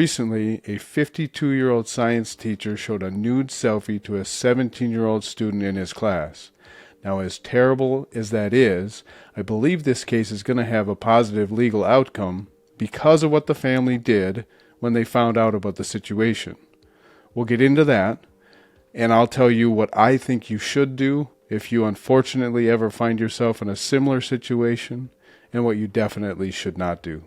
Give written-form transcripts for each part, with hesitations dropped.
Recently, a 52-year-old science teacher showed a nude selfie to a 17-year-old student in his class. Now, as terrible as that is, I believe this case is going to have a positive legal outcome because of what the family did when they found out about the situation. We'll get into that, and I'll tell you what I think you should do if you unfortunately ever find yourself in a similar situation, and what you definitely should not do.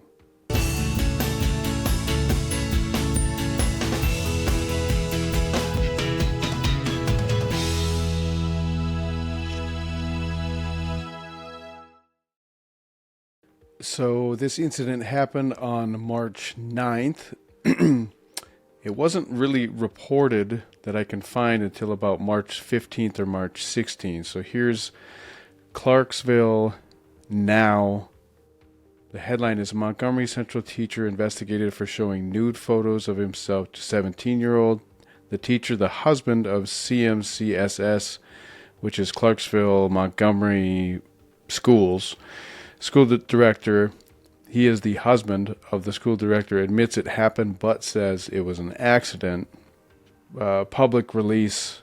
So this incident happened on March 9th. It wasn't really reported that I can find until about March 15th or March 16th. So here's Clarksville Now. The headline is Montgomery Central teacher investigated for showing nude photos of himself to 17-year-old. The teacher, the husband of CMCSS, which is Clarksville Montgomery Schools, school director, he is the husband of the school director, admits it happened but says it was an accident. Public release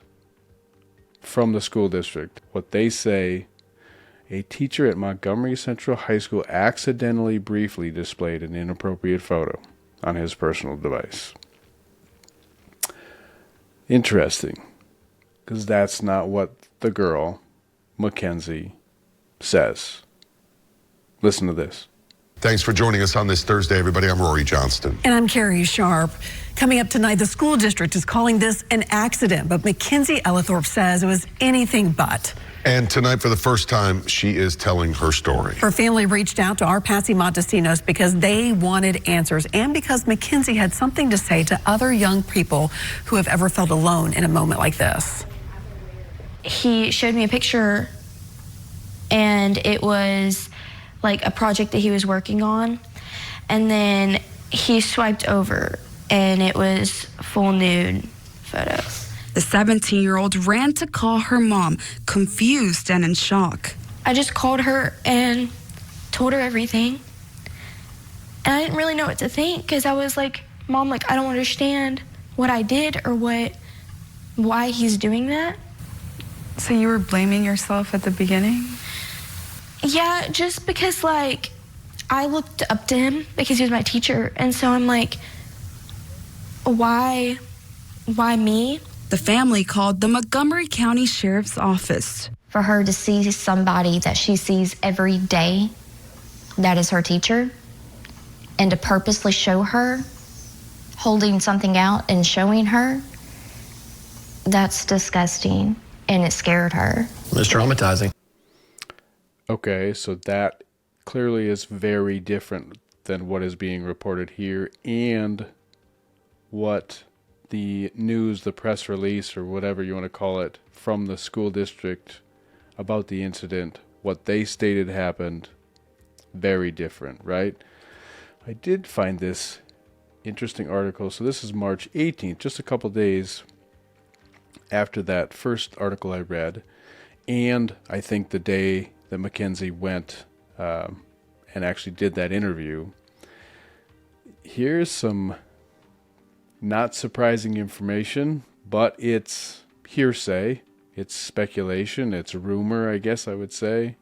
from the school district. What they say, a teacher at Montgomery Central High School accidentally briefly displayed an inappropriate photo on his personal device. Interesting, because that's not what the girl, Mackenzie, says. Listen to this. Thanks for joining us on this Thursday, everybody. I'm Rory Johnston. And I'm Carrie Sharp. Coming up tonight, the school district is calling this an accident, but Mackenzie Ellithorpe says it was anything but. And tonight, for the first time, she is telling her story. Her family reached out to our Patsy Montesinos because they wanted answers and because Mackenzie had something to say to other young people who have ever felt alone in a moment like this. He showed me a picture, and it was like a project that he was working on, and then he swiped over and it was full nude photo. The 17-year-old ran to call her mom, confused and in shock. I just called her and told her everything, and I didn't really know what to think because I was like, Mom, like, I don't understand what I did or why he's doing that. So you were blaming yourself at the beginning? Yeah, just because, like, I looked up to him because he was my teacher, and so I'm like, why me? The family called the Montgomery County Sheriff's Office. For her to see somebody that she sees every day, that is her teacher, and to purposely show her, holding something out and showing her, that's disgusting, and it scared her. It's traumatizing. Okay, so that clearly is very different than what is being reported here and what the news, the press release, or whatever you want to call it, from the school district about the incident, what they stated happened, very different, right? I did find this interesting article. So this is March 18th, just a couple days after that first article I read, and I think the day that Mackenzie went and actually did that interview. Here's some not surprising information, but it's hearsay, it's speculation, it's rumor, I guess I would say.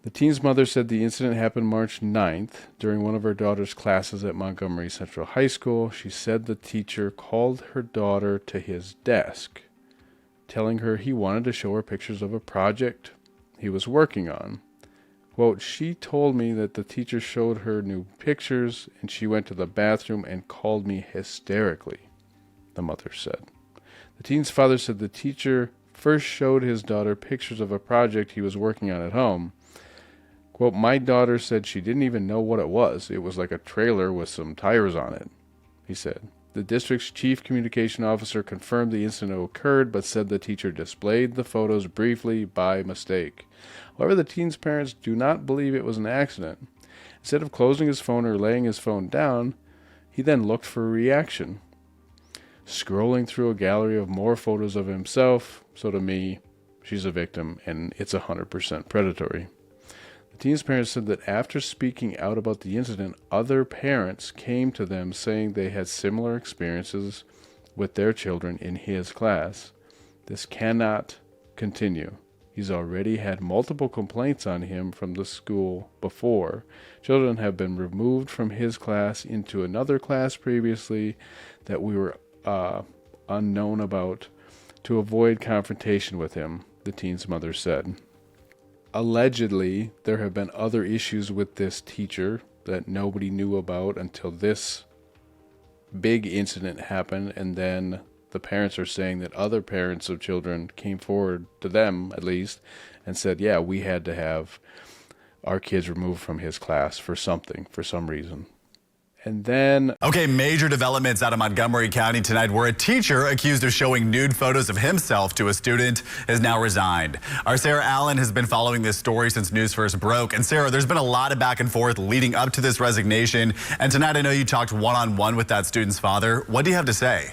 The teen's mother said the incident happened March 9th during one of her daughter's classes at Montgomery Central High School. She said the teacher called her daughter to his desk, telling her he wanted to show her pictures of a project he was working on. Quote, she told me that the teacher showed her new pictures and she went to the bathroom and called me hysterically, the mother said. The teen's father said the teacher first showed his daughter pictures of a project he was working on at home. Quote, my daughter said she didn't even know what it was. It was like a trailer with some tires on it, he said. The district's chief communication officer confirmed the incident occurred, but said the teacher displayed the photos briefly by mistake. However, the teen's parents do not believe it was an accident. Instead of closing his phone or laying his phone down, he then looked for a reaction, scrolling through a gallery of more photos of himself. So to me, she's a victim, and it's 100% predatory. The teen's parents said that after speaking out about the incident, other parents came to them saying they had similar experiences with their children in his class. This cannot continue. He's already had multiple complaints on him from the school before. Children have been removed from his class into another class previously that we were unknown about to avoid confrontation with him, the teen's mother said. Allegedly, there have been other issues with this teacher that nobody knew about until this big incident happened, and then the parents are saying that other parents of children came forward, to them at least, and said, yeah, we had to have our kids removed from his class for something, for some reason. And then... Okay, major developments out of Montgomery County tonight where a teacher accused of showing nude photos of himself to a student has now resigned. Our Sarah Allen has been following this story since news first broke. And Sarah, there's been a lot of back and forth leading up to this resignation. And tonight I know you talked one-on-one with that student's father. What do you have to say?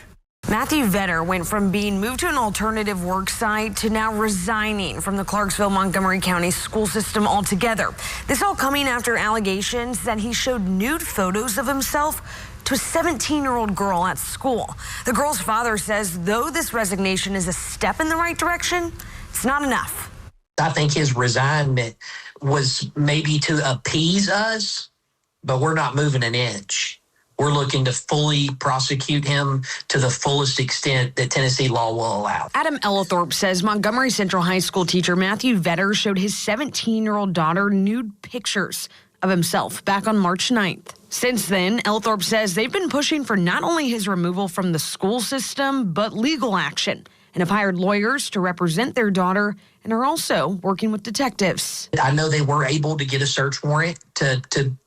Matthew Vetter went from being moved to an alternative work site to now resigning from the Clarksville-Montgomery County school system altogether. This all coming after allegations that he showed nude photos of himself to a 17-year-old girl at school. The girl's father says though this resignation is a step in the right direction, it's not enough. I think his resignment was maybe to appease us, but we're not moving an inch. We're looking to fully prosecute him to the fullest extent that Tennessee law will allow. Adam Ellithorpe says Montgomery Central High School teacher Matthew Vetter showed his 17-year-old daughter nude pictures of himself back on March 9th. Since then, Ellithorpe says they've been pushing for not only his removal from the school system, but legal action, and have hired lawyers to represent their daughter and are also working with detectives. I know they were able to get a search warrant to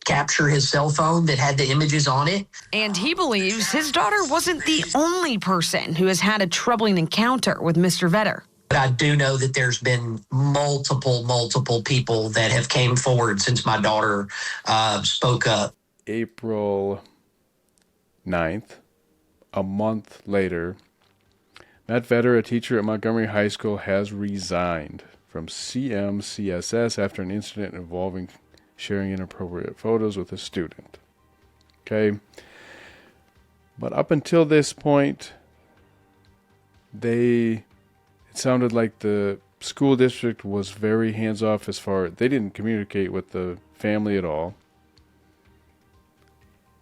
capture his cell phone that had the images on it. And he believes his daughter wasn't the only person who has had a troubling encounter with Mr. Vetter. But I do know that there's been multiple people that have came forward since my daughter spoke up. April 9th, a month later, Matt Vetter, a teacher at Montgomery High School, has resigned from CMCSS after an incident involving sharing inappropriate photos with a student. Okay. But up until this point, it sounded like the school district was very hands-off as far as they didn't communicate with the family at all.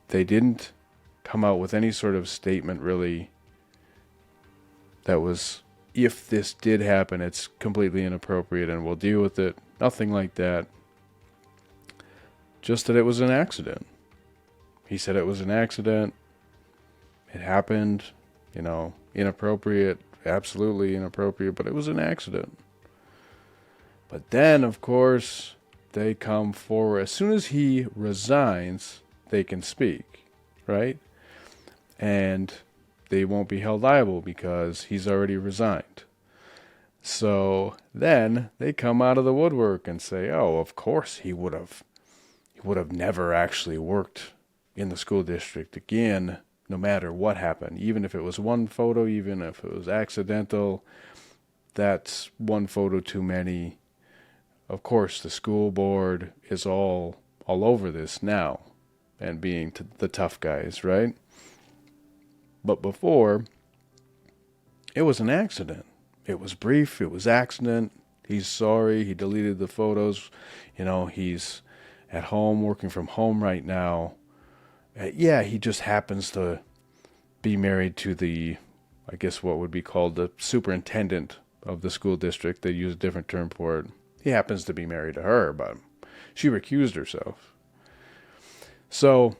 They didn't come out with any sort of statement really that was, if this did happen, it's completely inappropriate and we'll deal with it. Nothing like that. Just that it was an accident. He said it was an accident. It happened, inappropriate, absolutely inappropriate, but it was an accident. But then, of course, they come forward. As soon as he resigns, they can speak, right? And they won't be held liable because he's already resigned. So then they come out of the woodwork and say, oh, of course he would have never actually worked in the school district again, no matter what happened. Even if it was one photo, even if it was accidental, that's one photo too many. Of course, the school board is all over this now and being the tough guys, right? But before, it was an accident. It was brief. It was accident. He's sorry. He deleted the photos. He's at home, working from home right now. He just happens to be married to I guess what would be called the superintendent of the school district. They use a different term for it. He happens to be married to her, but she recused herself. So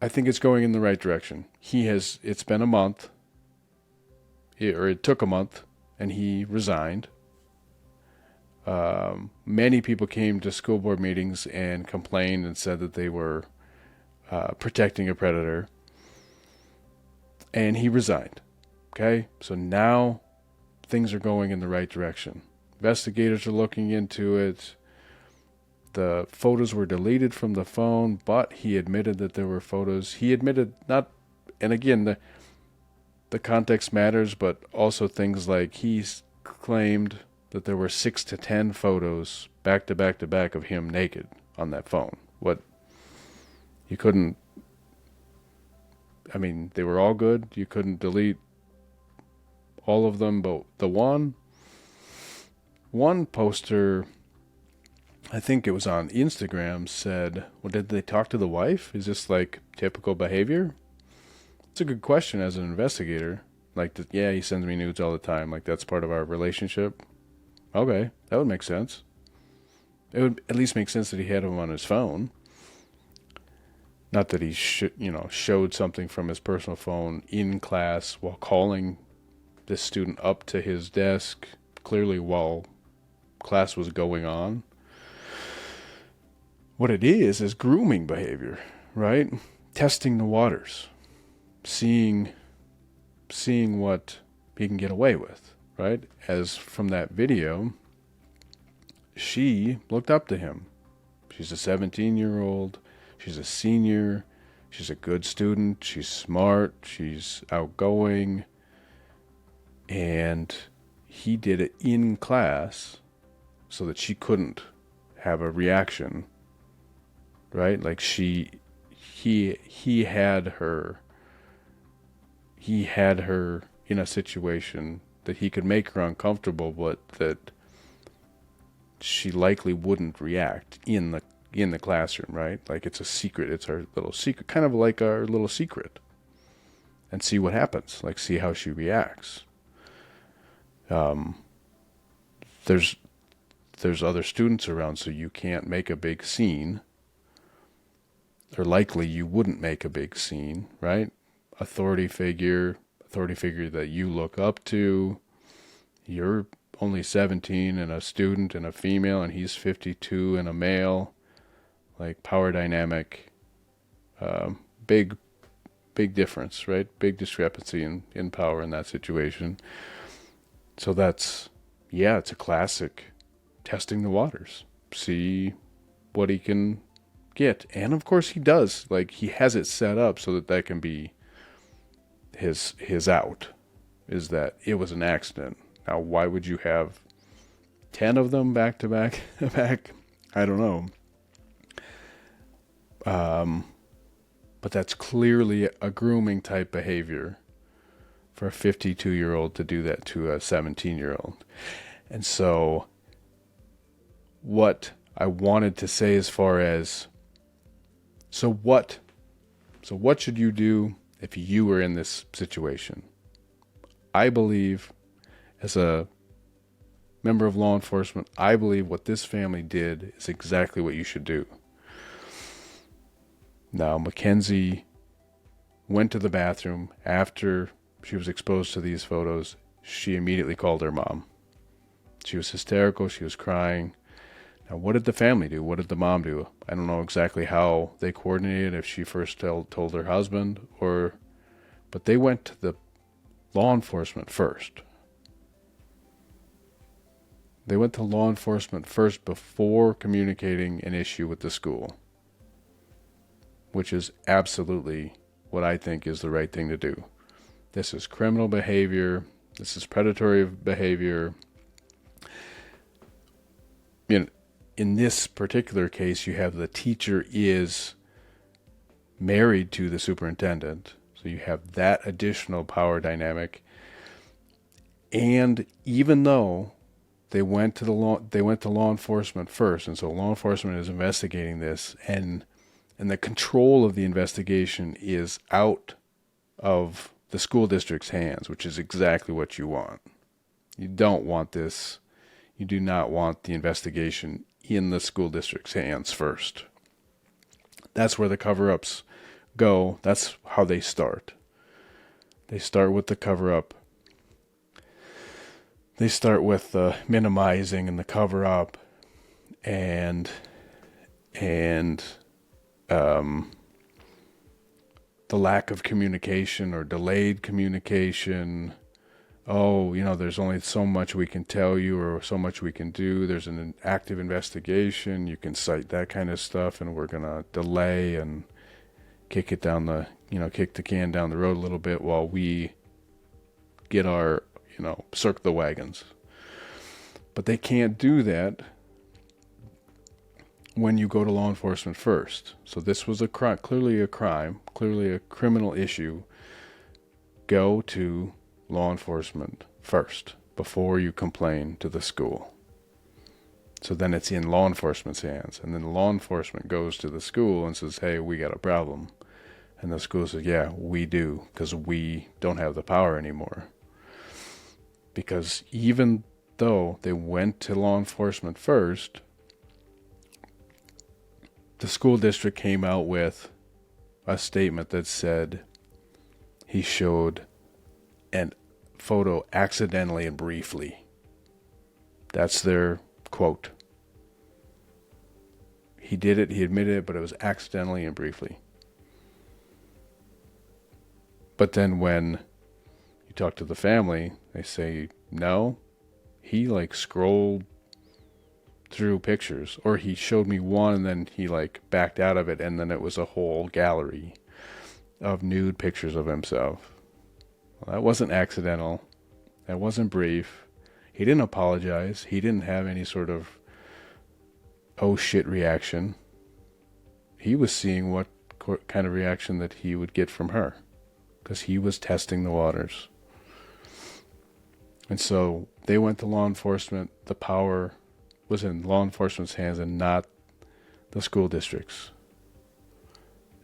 I think it's going in the right direction. It's been a month, or it took a month, and he resigned. Many people came to school board meetings and complained and said that they were protecting a predator. And he resigned. Okay? So now things are going in the right direction. Investigators are looking into it. The photos were deleted from the phone, but he admitted that there were photos. He admitted not, and again, the context matters, but also things like he's claimed that there were 6 to 10 photos back to back to back of him naked on that phone. What? You couldn't, I mean, they were all good. You couldn't delete all of them, but the one poster, I think it was on Instagram, said, well, did they talk to the wife? Is this like typical behavior? It's a good question as an investigator. Like, yeah, he sends me nudes all the time. Like, that's part of our relationship. Okay, that would make sense. It would at least make sense that he had them on his phone. Not that he showed something from his personal phone in class while calling this student up to his desk, clearly while class was going on. What it is grooming behavior, right? Testing the waters, seeing what he can get away with, right? As from that video, she looked up to him. She's a 17-year-old. She's a senior. She's a good student. She's smart. She's outgoing. And he did it in class so that she couldn't have a reaction, right? Like he had her in a situation that he could make her uncomfortable, but that she likely wouldn't react in the classroom, right? Like, it's a secret. It's our little secret, kind of like our little secret, and see what happens. Like, see how she reacts. There's other students around, so you can't make a big scene, or likely you wouldn't make a big scene, right? Authority figure that you look up to. You're only 17 and a student and a female, and he's 52 and a male. Like, power dynamic, big difference, right? Big discrepancy in power in that situation. So it's a classic testing the waters. See what he can get. And of course he does. Like, he has it set up so that can be his out, is that it was an accident. Now, why would you have 10 of them back to back? I don't know. But that's clearly a grooming type behavior for a 52-year-old to do that to a 17-year-old. And so what I wanted to say as far as, so what should you do if you were in this situation? I believe, as a member of law enforcement, I believe what this family did is exactly what you should do. Now, Mackenzie went to the bathroom after she was exposed to these photos. She immediately called her mom. She was hysterical. She was crying. Now, what did the family do? What did the mom do? I don't know exactly how they coordinated, if she first told her husband, but they went to the law enforcement first. They went to law enforcement first before communicating an issue with the school, which is absolutely what I think is the right thing to do. This is criminal behavior. This is predatory behavior. In this particular case, you have the teacher is married to the superintendent, so you have that additional power dynamic. And even though they went to law enforcement first, and so law enforcement is investigating this, and the control of the investigation is out of the school district's hands, which is exactly what you want. You don't want this. You do not want the investigation in the school district's hands first. That's where the cover-ups go. That's how they start. They start with the cover-up. They start with the minimizing and the cover-up, and the lack of communication or delayed communication. Oh, there's only so much we can tell you or so much we can do. There's an active investigation. You can cite that kind of stuff, and we're going to delay and kick the can down the road a little bit while we get our, circle the wagons. But they can't do that when you go to law enforcement first. So this was a crime, clearly a criminal issue. Go to law enforcement first before you complain to the school. So then it's in law enforcement's hands. And then law enforcement goes to the school and says, hey, we got a problem. And the school says, yeah, we do, because we don't have the power anymore. Because even though they went to law enforcement first, the school district came out with a statement that said he showed a photo accidentally and briefly. That's their quote. He did it, he admitted it, but it was accidentally and briefly. But then when you talk to the family, they say, no, he scrolled through pictures, or he showed me one and then he backed out of it, and then it was a whole gallery of nude pictures of himself. Well, that wasn't accidental. That wasn't brief. He didn't apologize. He didn't have any sort of oh shit reaction. He was seeing what kind of reaction that he would get from her, because he was testing the waters. And so they went to law enforcement. The power was in law enforcement's hands and not the school districts.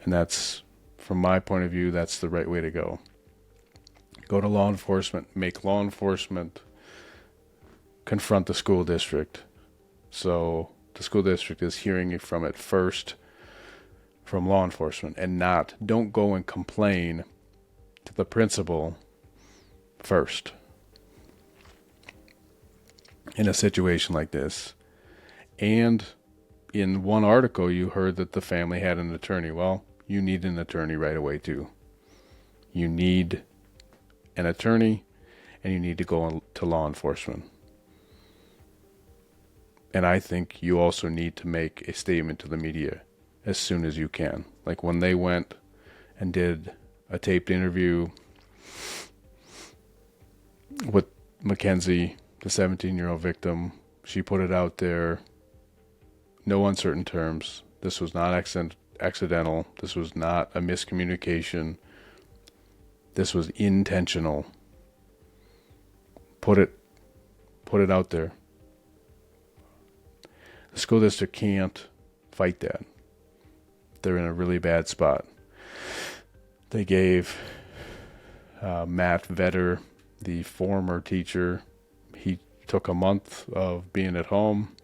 And that's, from my point of view, that's the right way to go. Go to law enforcement, make law enforcement confront the school district. So the school district is hearing from it first from law enforcement, and don't go and complain to the principal first in a situation like this. And in one article, you heard that the family had an attorney. Well, you need an attorney right away, too. You need an attorney, and you need to go to law enforcement. And I think you also need to make a statement to the media as soon as you can. Like when they went and did a taped interview with Mackenzie, the 17-year-old victim, she put it out there, no uncertain terms. This was not accidental. This was not a miscommunication. This was intentional. Put it out there. The school district can't fight that. They're in a really bad spot. They gave Matt Vetter, the former teacher, he took a month of being at home,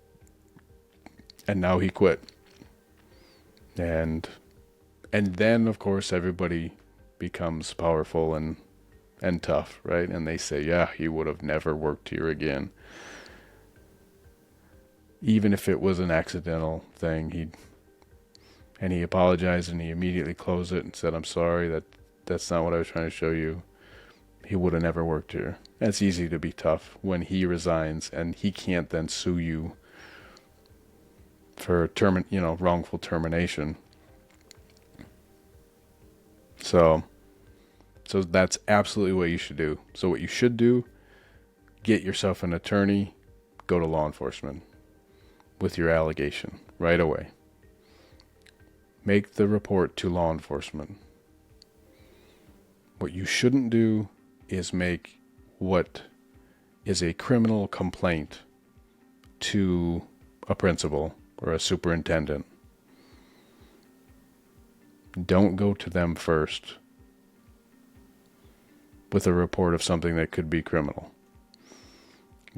and now he quit. And then, of course, everybody becomes powerful and tough, right? And they say, yeah, he would have never worked here again. Even if it was an accidental thing, he apologized and he immediately closed it and said, I'm sorry, that's not what I was trying to show you. He would have never worked here. It's easy to be tough when he resigns and he can't then sue you for wrongful termination. So that's absolutely what you should do. So what you should do, get yourself an attorney, go to law enforcement with your allegation right away. Make the report to law enforcement. What you shouldn't do is make what is a criminal complaint to a principal or a superintendent. Don't go to them first with a report of something that could be criminal.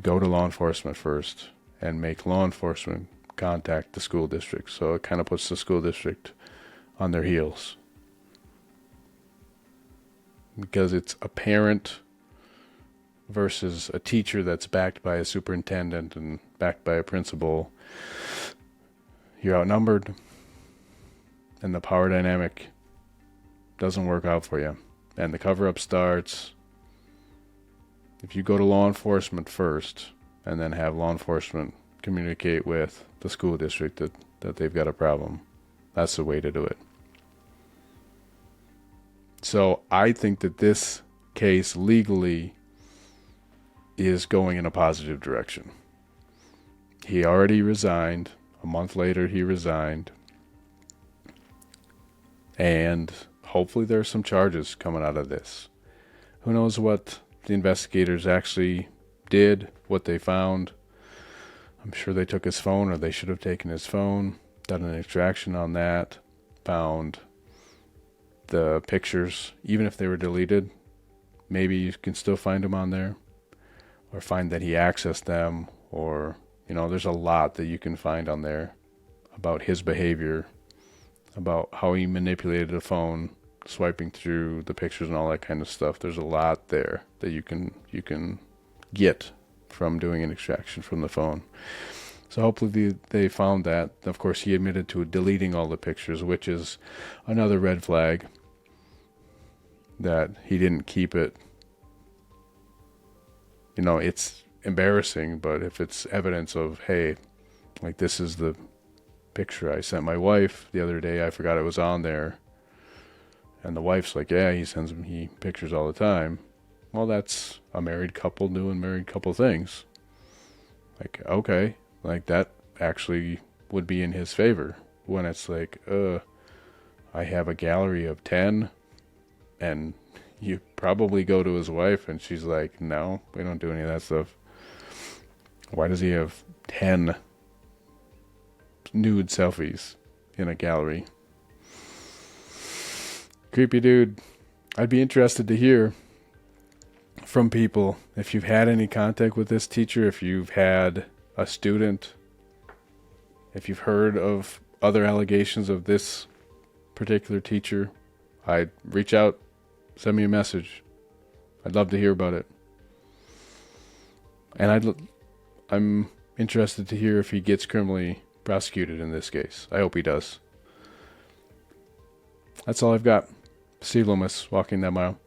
Go to law enforcement first and make law enforcement contact the school district. So it kind of puts the school district on their heels. Because it's a parent versus a teacher that's backed by a superintendent and backed by a principal. You're outnumbered, and the power dynamic doesn't work out for you. And the cover-up starts if you go to law enforcement first and then have law enforcement communicate with the school district that they've got a problem. That's the way to do it. So I think that this case legally is going in a positive direction. He already resigned. A month later, he resigned. And hopefully there's some charges coming out of this. Who knows what the investigators actually did, what they found. I'm sure they took his phone, or they should have taken his phone, done an extraction on that, found the pictures. Even if they were deleted, maybe you can still find them on there, or find that he accessed them, or, you know, there's a lot that you can find on there about his behavior, about how he manipulated the phone, swiping through the pictures and all that kind of stuff. There's a lot there that you can get from doing an extraction from the phone. So hopefully they found that. Of course, he admitted to deleting all the pictures, which is another red flag, that he didn't keep it. You know, it's embarrassing, but if it's evidence of, hey, like, this is the picture I sent my wife the other day, I forgot it was on there, and the wife's like, yeah, he sends me pictures all the time. Well, that's a married couple doing married couple things. Like, okay, like, that actually would be in his favor. When it's like, I have a gallery of 10, and you probably go to his wife and she's like, no, we don't do any of that stuff. Why does he have 10 nude selfies in a gallery? Creepy dude. I'd be interested to hear from people if you've had any contact with this teacher, if you've had a student, if you've heard of other allegations of this particular teacher. I'd reach out, send me a message. I'd love to hear about it. And I'm interested to hear if he gets criminally prosecuted in this case. I hope he does. That's all I've got. Steve Loomis, Walking That Mile.